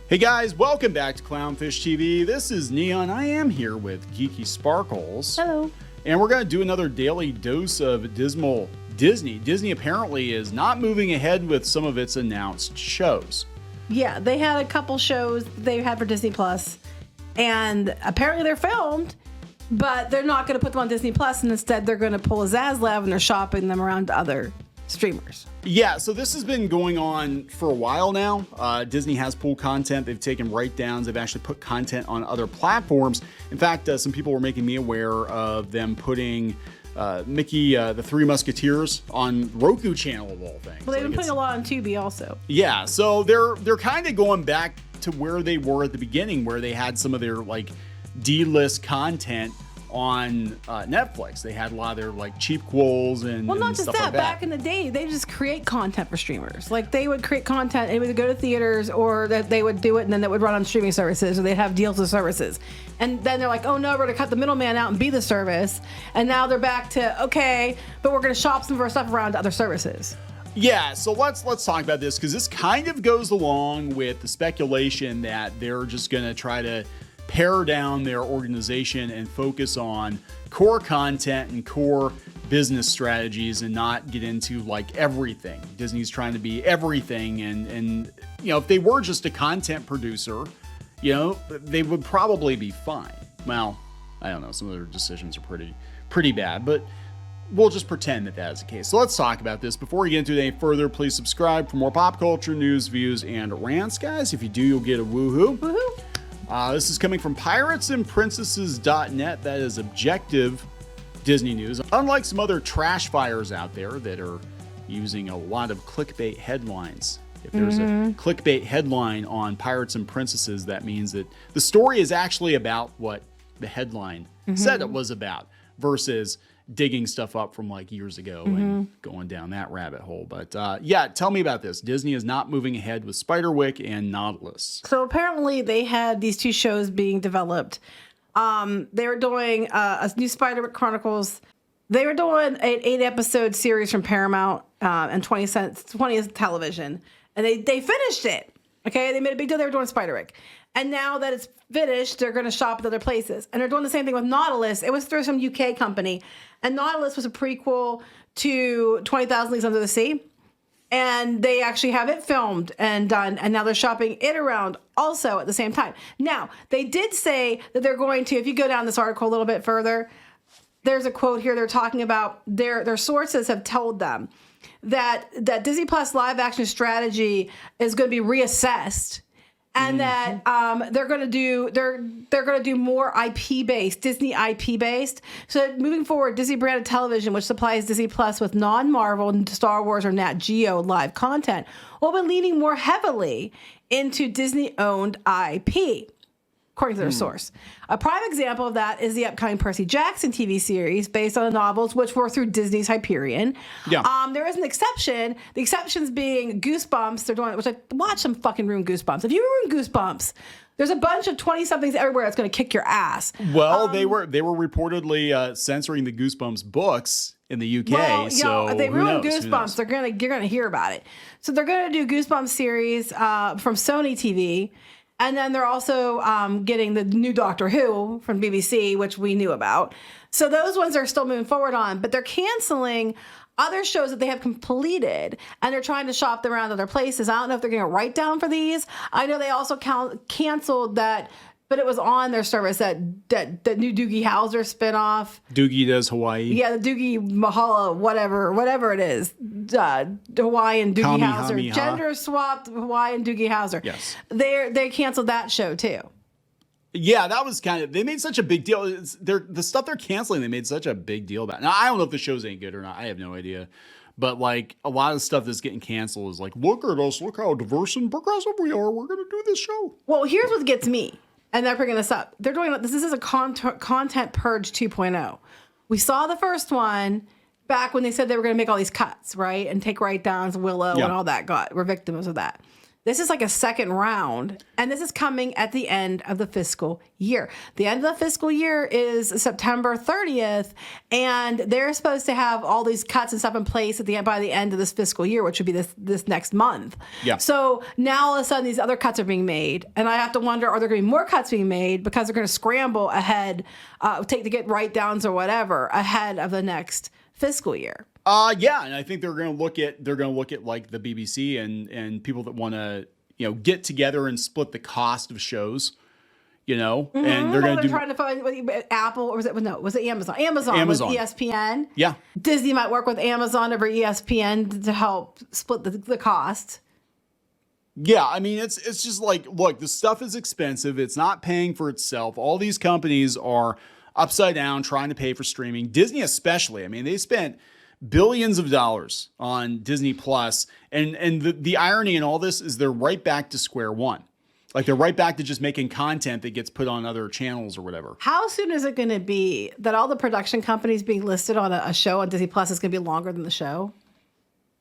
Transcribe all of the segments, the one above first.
Hey guys, welcome back to Clownfish TV. This is Neon. I am here with Geeky Sparkles. Hello. And we're going to do another daily dose of dismal Disney. Disney apparently is not moving ahead with some of its announced shows. Yeah, they had a couple shows they had for Disney Plus, and apparently they're filmed, but they're not going to put them on Disney Plus, and instead they're going to pull a Zaslav and they're shopping them around to other streamers. Yeah, so this has been going on for a while now. Disney has pulled content. They've taken write-downs. They've actually put content on other platforms. In fact, some people were making me aware of them putting Mickey, the Three Musketeers on Roku channel of all things. Well, they've been putting a lot on Tubi also. Yeah, so they're kind of going back to where they were at the beginning, where they had some of their like D-list content on Netflix. They had a lot of their like cheap quills and Well, not and just stuff that. like that. Back in the day, they just create content for streamers. Like they would create content, it would go to theaters, or that they would do it and then it would run on streaming services, or they'd have deals with services. And then they're like, oh no, we're gonna cut the middleman out and be the service. And now they're back to, okay, but we're gonna shop some of our stuff around to other services. Yeah, so let's talk about this, because this kind of goes along with the speculation that they're just going to try to pare down their organization and focus on core content and core business strategies and not get into like everything. Disney's trying to be everything, and you know, if they were just a content producer, you know, they would probably be fine. Well, I don't know, some of their decisions are pretty bad, but we'll just pretend that that is the case. So let's talk about this. Before we get into it any further, please subscribe for more pop culture, news, views, and rants, guys. If you do, you'll get a woohoo. Woohoo! This is coming from piratesandprincesses.net. That is objective Disney news. Unlike some other trash fires out there that are using a lot of clickbait headlines. If there's a clickbait headline on Pirates and Princesses, that means that the story is actually about what the headline said it was about, versus digging stuff up from like years ago and going down that rabbit hole. But yeah, tell me about this. Disney is not moving ahead with Spiderwick and Nautilus. So apparently they had these two shows being developed. They were doing a new Spiderwick Chronicles. They were doing an 8-episode series from Paramount and 20th Television. And they finished it. Okay, they made a big deal they were doing Spiderwick. And now that it's finished, they're going to shop at other places. And they're doing the same thing with Nautilus. It was through some UK company. And Nautilus was a prequel to 20,000 Leagues Under the Sea. And they actually have it filmed and done. And now they're shopping it around also at the same time. Now, they did say that they're going to, if you go down this article a little bit further, there's a quote here. They're talking about their sources have told them that Disney Plus live action strategy is going to be reassessed. And that they're going to do more IP based, Disney IP based. So moving forward, Disney branded television, which supplies Disney Plus with non-Marvel, Star Wars, or Nat Geo live content, will be leaning more heavily into Disney owned IP, according to their source. A prime example of that is the upcoming Percy Jackson TV series based on the novels, which were through Disney's Hyperion. Yeah. There is an exception. The exceptions being Goosebumps. They're doing it, which I watch them fucking ruin Goosebumps. If you ruin Goosebumps, there's a bunch of 20-somethings everywhere that's going to kick your ass. Well, they were reportedly censoring the Goosebumps books in the UK. Well, so they who ruined knows? Goosebumps. You're gonna hear about it. So they're gonna do Goosebumps series from Sony TV. And then they're also getting the new Doctor Who from BBC, which we knew about. So those ones are still moving forward on, but they're canceling other shows that they have completed, and they're trying to shop them around other places. I don't know if they're going to write down for these. I know they also canceled that, but it was on their service, that new Doogie Howser spinoff. Doogie Does Hawaii. Yeah, the Doogie Mahala, whatever it is. Hawaiian Doogie Kami Howser. Hami Ha. Gender swapped Hawaiian Doogie Howser. Yes. They canceled that show too. Yeah, that was they made such a big deal. The stuff they're canceling, they made such a big deal about. Now, I don't know if the show's any good or not. I have no idea. But like a lot of stuff that's getting canceled is like, look at us, look how diverse and progressive we are. We're going to do this show. Well, here's what gets me. And they're bringing this up. They're doing this is a content purge 2.0. We saw the first one back when they said they were going to make all these cuts, right? And take write downs, Willow, and all that. We're victims of that. This is like a second round, and this is coming at the end of the fiscal year. The end of the fiscal year is September 30th, and they're supposed to have all these cuts and stuff in place by the end of this fiscal year, which would be this next month. Yeah. So now all of a sudden these other cuts are being made, and I have to wonder, are there going to be more cuts being made because they're going to scramble ahead, to get write-downs or whatever ahead of the next fiscal year? Yeah, and I think they're going to look at like the BBC and people that want to, get together and split the cost of shows, and they're going to trying to find Apple, or was it Amazon? Amazon with ESPN. Yeah. Disney might work with Amazon over ESPN to help split the cost. Yeah, I mean, it's just like, look, the stuff is expensive. It's not paying for itself. All these companies are upside down trying to pay for streaming. Disney especially. I mean, they spent billions of dollars on Disney Plus, and the irony in all this is they're right back to square one. Like, they're right back to just making content that gets put on other channels or whatever. How soon is it going to be that all the production companies being listed on a show on Disney Plus is going to be longer than the show?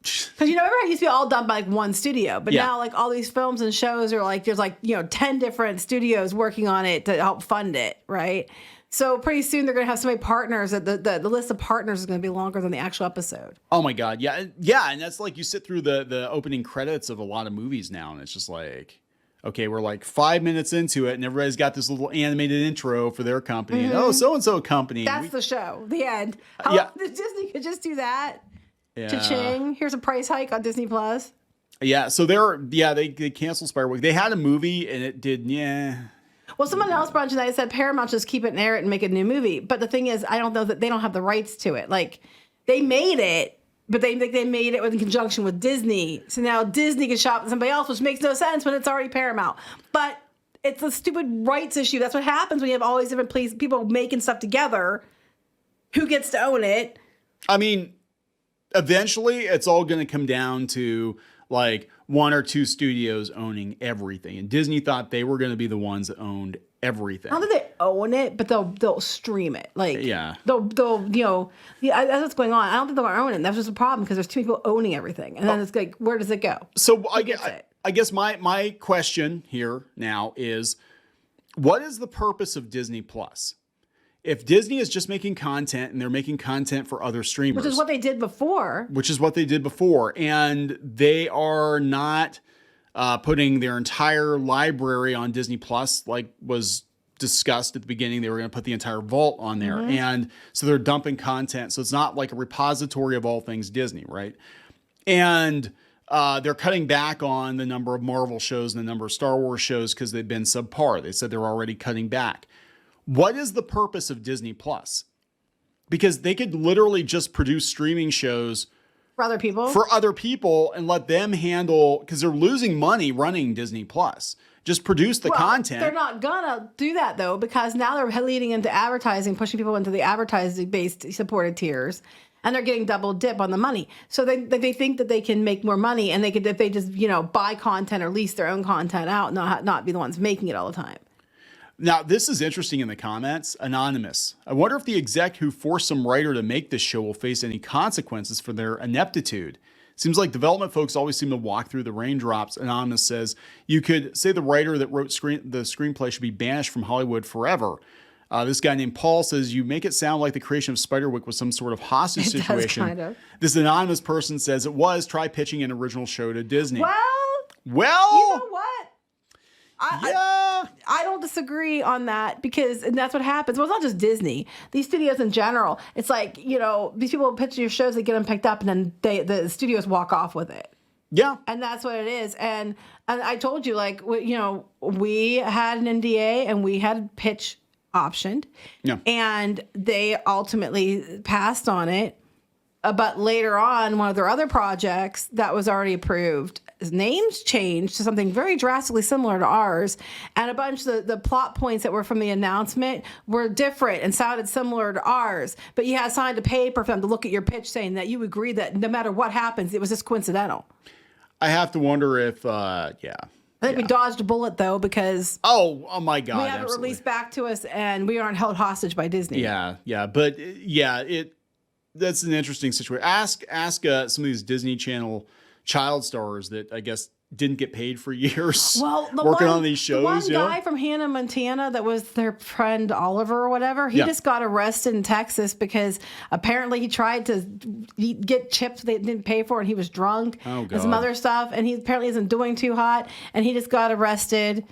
Because remember it used to be all done by like one studio, but now like all these films and shows are like there's like 10 different studios working on it to help fund it, right? So pretty soon they're going to have so many partners that the list of partners is going to be longer than the actual episode. Oh my God. Yeah. And that's like, you sit through the opening credits of a lot of movies now, and it's just like, okay, we're like 5 minutes into it and everybody's got this little animated intro for their company. Mm-hmm. And so-and-so company. That's the show. The end. Disney could just do that. Yeah. Cha-ching. Here's a price hike on Disney Plus. Yeah. So they canceled Spiderwick. They had a movie and it did. Yeah. Well, someone else brought tonight said Paramount just keep it and air it and make a new movie. But the thing is, I don't know that they don't have the rights to it. Like, they made it, but they made it in conjunction with Disney. So now Disney can shop with somebody else, which makes no sense when it's already Paramount. But it's a stupid rights issue. That's what happens when you have all these different people making stuff together. Who gets to own it? I mean, eventually it's all going to come down to like one or two studios owning everything. And Disney thought they were going to be the ones that owned everything. I don't think they own it, but they'll stream it. Like, yeah, they'll that's what's going on. I don't think they'll own it. That's just a problem because there's too many people owning everything, and then it's like, where does it go? So I guess my question here now is, what is the purpose of Disney Plus? If Disney is just making content and they're making content for other streamers, which is what they did before, and they are not putting their entire library on Disney Plus, like was discussed at the beginning. They were going to put the entire vault on there. Mm-hmm. And so they're dumping content. So it's not like a repository of all things Disney, right? And they're cutting back on the number of Marvel shows and the number of Star Wars shows because they've been subpar. They said they're already cutting back. What is the purpose of Disney Plus? Because they could literally just produce streaming shows for other people and let them handle, because they're losing money running Disney Plus. Just produce the content. They're not gonna do that though, because now they're leading into advertising, pushing people into the advertising based supported tiers, and they're getting double dip on the money. So they think that they can make more money, and they could, if they just buy content or lease their own content out, not be the ones making it all the time. Now, this is interesting in the comments. Anonymous. I wonder if the exec who forced some writer to make this show will face any consequences for their ineptitude. Seems like development folks always seem to walk through the raindrops. Anonymous says, you could say the writer that wrote the screenplay should be banished from Hollywood forever. This guy named Paul says, you make it sound like the creation of Spiderwick was some sort of hostage situation. Does, kind of. This anonymous person says it was. Try pitching an original show to Disney. Well, you know what? I don't disagree on that, and that's what happens. Well, it's not just Disney. These studios in general, it's like, these people pitch your shows, they get them picked up, and then the studios walk off with it. Yeah. And that's what it is. And I told you, like, we had an NDA and we had pitch optioned. Yeah. And they ultimately passed on it. But later on, one of their other projects that was already approved, his name's changed to something very drastically similar to ours. And a bunch of the plot points that were from the announcement were different and sounded similar to ours. But you had signed a paper for them to look at your pitch saying that you agree that no matter what happens, it was just coincidental. I have to wonder if, I think we dodged a bullet, though, because oh my God, we have it released back to us and we aren't held hostage by Disney. Yeah. But that's an interesting situation. Ask some of these Disney Channel child stars that I guess didn't get paid for years well, working on these shows. The one guy from Hannah Montana that was their friend Oliver or whatever, he just got arrested in Texas because apparently he tried to get chips they didn't pay for and he was drunk and some other stuff. And he apparently isn't doing too hot. And he just got arrested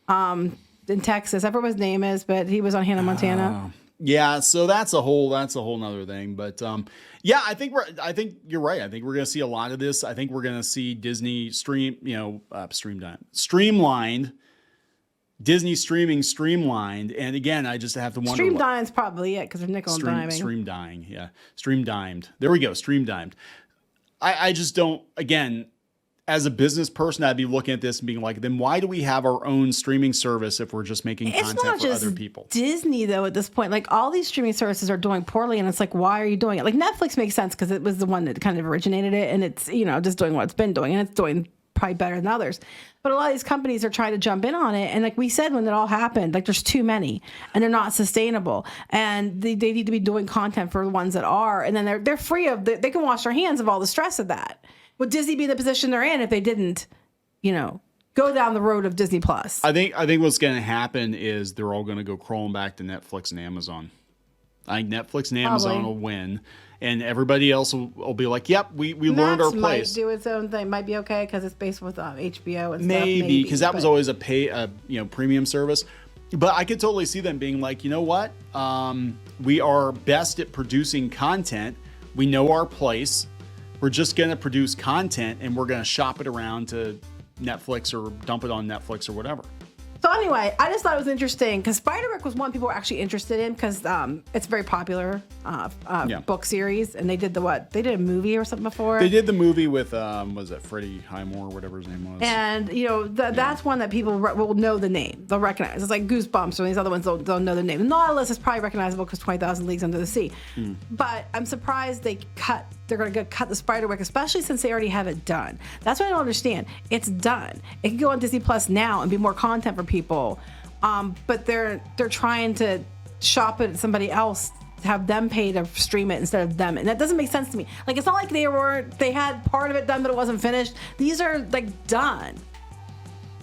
in Texas. I forget what his name is, but he was on Hannah Montana. Yeah, so that's a whole nother thing. But yeah, I think you're right. I think we're gonna see a lot of this. I think we're gonna see Disney streamlined. Disney streaming streamlined. And again, I just have to wonder. Stream Dime's probably it because they're nickel and diming. Stream dying, yeah. Stream dimed. There we go, stream dimed. I just don't, again, as a business person, I'd be looking at this and being like, then why do we have our own streaming service if we're just making content for other people? Disney, though, at this point, like all these streaming services are doing poorly. And it's like, why are you doing it? Like Netflix makes sense because it was the one that kind of originated it. And it's, just doing what it's been doing. And it's doing probably better than others. But a lot of these companies are trying to jump in on it. And like we said, when it all happened, like there's too many and they're not sustainable. And they need to be doing content for the ones that are. And then they're free of, they can wash their hands of all the stress of that. Would Disney be in the position they're in if they didn't, go down the road of Disney Plus? I think what's going to happen is they're all going to go crawling back to Netflix and Amazon. I think Netflix and Amazon will win, and everybody else will be like, "Yep, we learned our place." Might do its own thing. Might be okay because it's based with HBO and stuff. Maybe because that was always a premium service. But I could totally see them being like, you know what? We are best at producing content. We know our place. We're just going to produce content and we're going to shop it around to Netflix or dump it on Netflix or whatever. So anyway, I just thought it was interesting because Spiderwick was one people were actually interested in because it's a very popular book series. And they did They did a movie or something before. They did the movie with, was it Freddie Highmore or whatever his name was? And, that's one that people will know the name. They'll recognize. It's like Goosebumps or these other ones they'll know the name. Nautilus is probably recognizable because 20,000 Leagues Under the Sea. But I'm surprised they're going to cut the Spiderwick, especially since they already have it done. That's what I don't understand. It's done. It can go on Disney Plus now and be more content for people. But they're trying to shop it at somebody else, have them pay to stream it instead of them. And that doesn't make sense to me. Like, it's not like they had part of it done, but it wasn't finished. These are like done.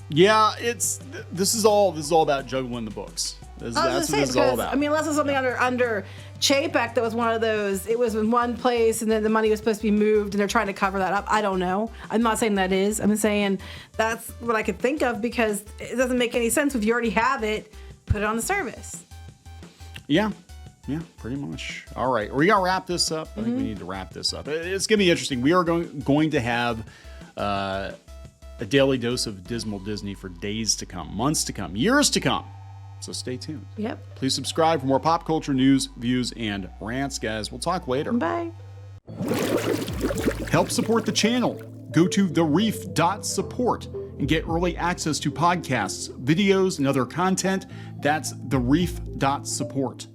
Yeah, this is all about juggling the books. That's what this is all about. I mean, unless it's something under Chapek that was one of those, it was in one place and then the money was supposed to be moved and they're trying to cover that up. I don't know. I'm not saying that is. I'm saying that's what I could think of because it doesn't make any sense. If you already have it, put it on the service. Yeah, pretty much. All right, we got to wrap this up. I think we need to wrap this up. It's going to be interesting. We are going to have a daily dose of Dismal Disney for days to come, months to come, years to come. So stay tuned. Yep. Please subscribe for more pop culture news, views, and rants, guys. We'll talk later. Bye. Help support the channel. Go to thereef.support and get early access to podcasts, videos, and other content. That's thereef.support.